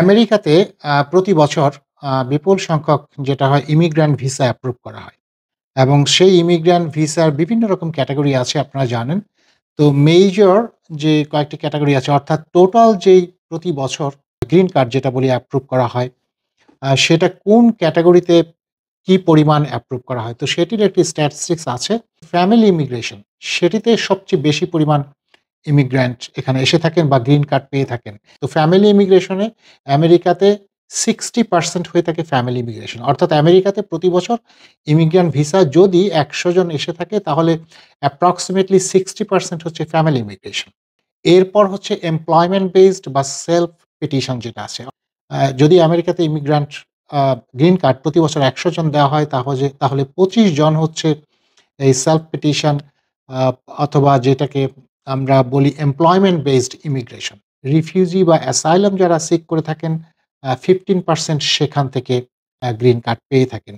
আমেরিকাতে প্রতি বছর বিপুল সংখ্যক যেটা হয় ইমিগ্র্যান্ট ভিসা অ্যাপ্রুভ করা হয় এবং সেই ইমিগ্র্যান্ট ভিসার বিভিন্ন রকম ক্যাটেগরি আছে আপনারা জানেন। তো মেজর যে কয়েকটি ক্যাটেগরি আছে অর্থাৎ টোটাল যেই প্রতি বছর গ্রিন কার্ড যেটা বলি অ্যাপ্রুভ করা হয়, সেটা কোন ক্যাটেগরিতে কি পরিমাণ অ্যাপ্রুভ করা হয়। তো সেটির একটি স্ট্যাটিস্টিক্স আছে। ফ্যামিলি ইমিগ্রেশন সেটিতে সবচেয়ে বেশি পরিমাণ ইমিগ্র্যান্ট এখানে এসে থাকেন বা গ্রিন কার্ড পেয়ে থাকেন। তো ফ্যামিলি ইমিগ্রেশনে আমেরিকাতে 60% হয়ে থাকে ফ্যামিলি ইমিগ্রেশন। অর্থাৎ আমেরিকাতে প্রতি বছর ইমিগ্র্যান্ট ভিসা যদি ১০০ জন এসে থাকে তাহলে অ্যাপ্রক্সিমেটলি 60% হচ্ছে ফ্যামিলি ইমিগ্রেশন। এরপর হচ্ছে এমপ্লয়মেন্ট বেসড বা সেলফ পিটিশন যেটা আছে। যদি আমেরিকাতে ইমিগ্র্যান্ট আ গ্রিন কার্ড প্রতি বছর ১০০ জন দেওয়া হয় তাহলে ২৫ জন হচ্ছে এই সেলফ পিটিশন আ অথবা যেটাকে আমরা বলি এমপ্লয়মেন্ট বেসড ইমিগ্রেশন। রিফিউজি বা অ্যাসাইলাম যারা সিক করে থাকেন 15% সেখান থেকে গ্রিন কার্ড পেয়ে থাকেন।